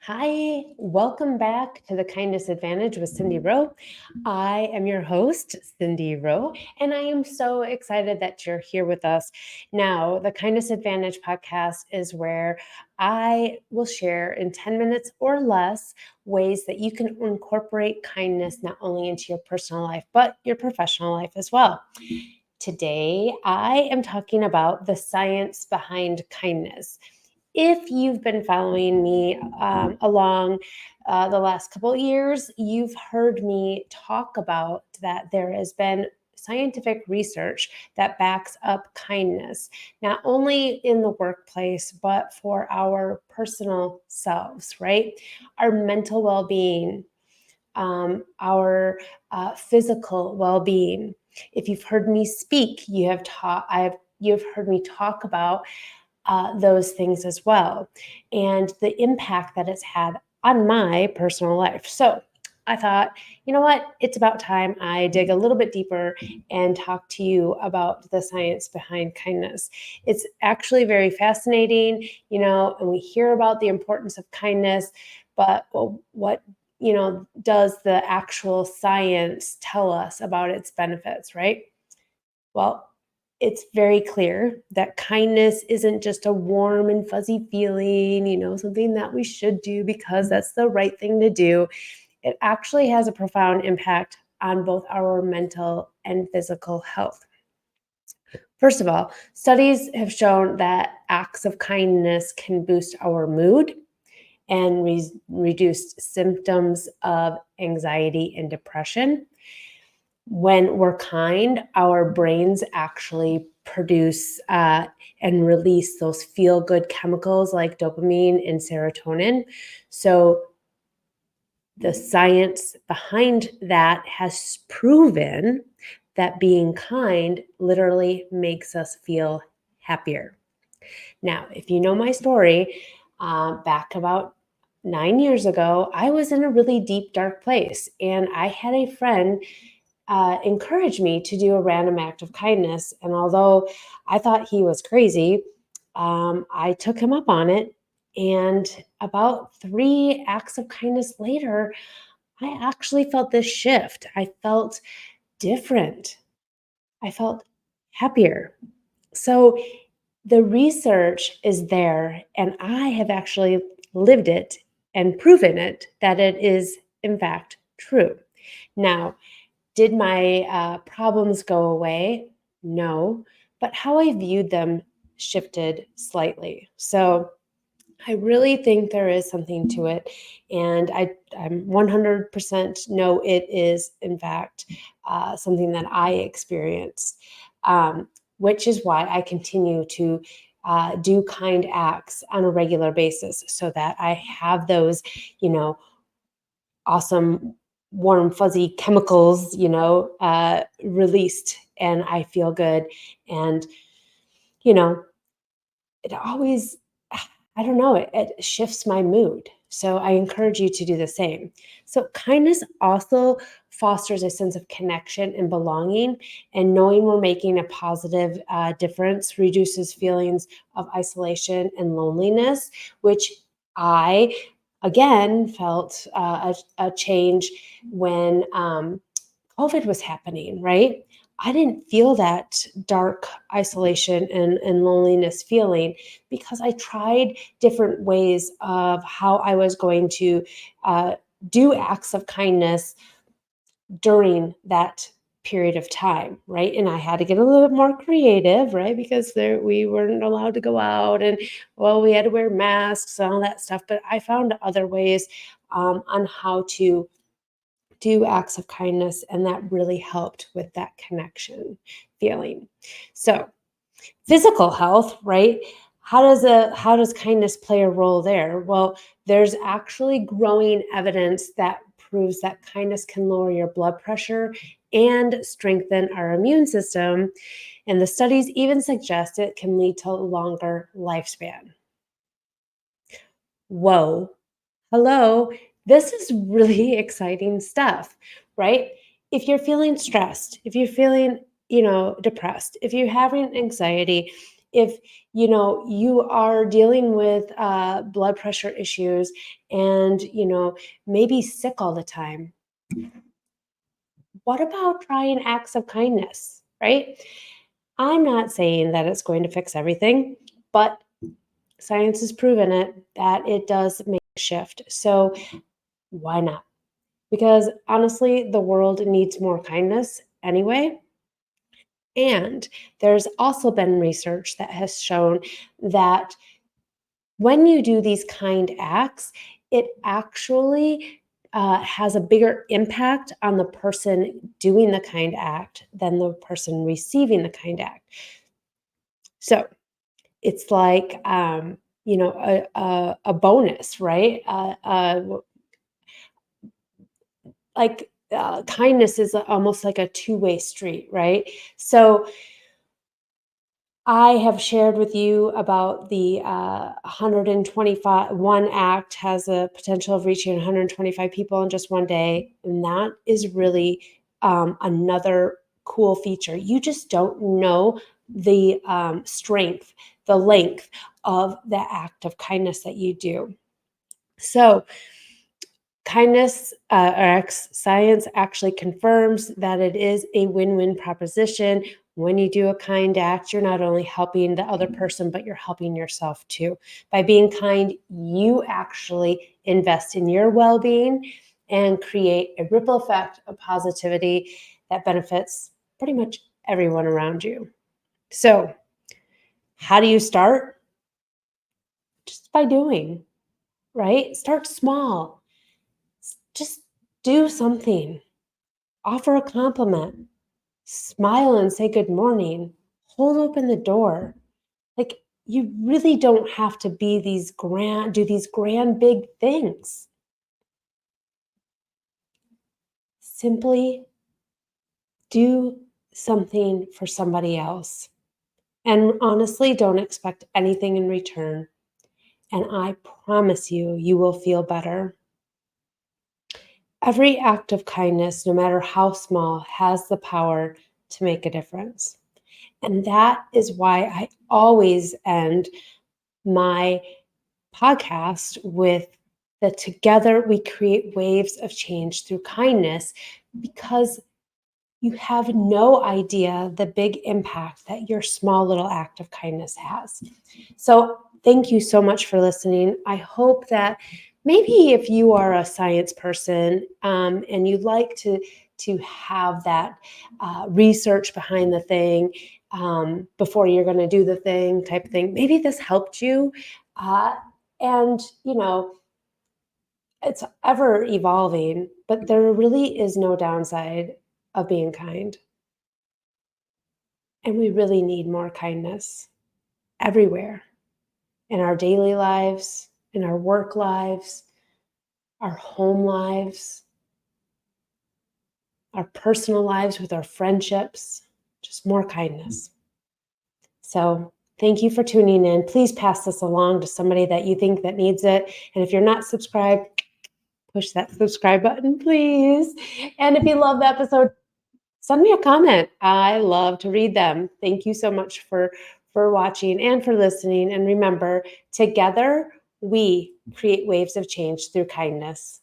Hi, welcome back to the Kindness Advantage with Cindy Rowe. I am your host, Cindy Rowe, and I am so excited that you're here with us. Now, the Kindness Advantage podcast is where I will share in 10 minutes or less ways that you can incorporate kindness not only into your personal life, but your professional life as well. Today, I am talking about the science behind kindness. If you've been following me along the last couple of years, you've heard me talk about that there has been scientific research that backs up kindness, not only in the workplace, but for our personal selves, right? Our mental well being, our physical well being. If you've heard me speak, you've heard me talk about those things as well, and the impact that it's had on my personal life. So I thought, you know what? It's about time I dig a little bit deeper and talk to you about the science behind kindness. It's actually very fascinating, and we hear about the importance of kindness, but what does the actual science tell us about its benefits, right? Well, it's very clear that kindness isn't just a warm and fuzzy feeling, something that we should do because that's the right thing to do. It actually has a profound impact on both our mental and physical health. First of all, studies have shown that acts of kindness can boost our mood and reduce symptoms of anxiety and depression. When we're kind, our brains actually produce and release those feel good chemicals like dopamine and serotonin. So, the science behind that has proven that being kind literally makes us feel happier. Now, if you know my story, back about 9 years ago, I was in a really deep, dark place, and I had a friend encouraged me to do a random act of kindness. And although I thought he was crazy, I took him up on it. And about 3 acts of kindness later, I actually felt this shift. I felt different. I felt happier. So the research is there, and I have actually lived it and proven it that it is, in fact, true. Now, did my problems go away? No, but how I viewed them shifted slightly. So I really think there is something to it. And I'm 100% know it is, in fact, something that I experienced, which is why I continue to do kind acts on a regular basis so that I have those, you know, awesome warm fuzzy chemicals released, and I feel good. And you know it always, I don't know, it shifts my mood, so I encourage you to do the same. So kindness also fosters a sense of connection and belonging, and knowing we're making a positive difference reduces feelings of isolation and loneliness, which I again felt a change when COVID was happening, right? I didn't feel that dark isolation and loneliness feeling because I tried different ways of how I was going to do acts of kindness during that period of time, right? And I had to get a little bit more creative, right? Because we weren't allowed to go out, and well, we had to wear masks and all that stuff. But I found other ways on how to do acts of kindness, and that really helped with that connection feeling. So, physical health, right? How does kindness play a role there? Well, there's actually growing evidence that proves that kindness can lower your blood pressure and strengthen our immune system, and the studies even suggest it can lead to a longer lifespan. Whoa, hello, this is really exciting stuff, right? If you're feeling stressed, if you're feeling, depressed, if you're having anxiety, if you are dealing with blood pressure issues and maybe sick all the time, what about trying acts of kindness, right? I'm not saying that it's going to fix everything, but science has proven that it does make a shift. So why not? Because honestly, the world needs more kindness anyway. And there's also been research that has shown that when you do these kind acts, it actually has a bigger impact on the person doing the kind act than the person receiving the kind act. So it's like, a bonus, right? Kindness is almost like a two-way street, right? So I have shared with you about the 125, one act has a potential of reaching 125 people in just one day. And that is really another cool feature. You just don't know the strength, the length of the act of kindness that you do. So, kindness science actually confirms that it is a win-win proposition. When you do a kind act, you're not only helping the other person, but you're helping yourself too. By being kind, you actually invest in your well-being and create a ripple effect of positivity that benefits pretty much everyone around you. So, how do you start? Just by doing, right? Start small. Just do something. Offer a compliment, smile and say good morning, hold open the door. Like, you really don't have to do these grand big things. Simply do something for somebody else. And honestly, don't expect anything in return. And I promise you, you will feel better. Every act of kindness, no matter how small, has the power to make a difference. And that is why I always end my podcast with the together we create waves of change through kindness, because you have no idea the big impact that your small little act of kindness has. So, thank you so much for listening. I hope that maybe if you are a science person and you'd like to have that research behind the thing before you're going to do the thing type of thing, maybe this helped you. And it's ever evolving, but there really is no downside of being kind. And we really need more kindness everywhere, in our daily lives, in our work lives, our home lives, our personal lives with our friendships, just more kindness. So thank you for tuning in. Please pass this along to somebody that you think that needs it. And if you're not subscribed, push that subscribe button, please. And if you love the episode, send me a comment. I love to read them. Thank you so much for watching and for listening. And remember, together we create waves of change through kindness.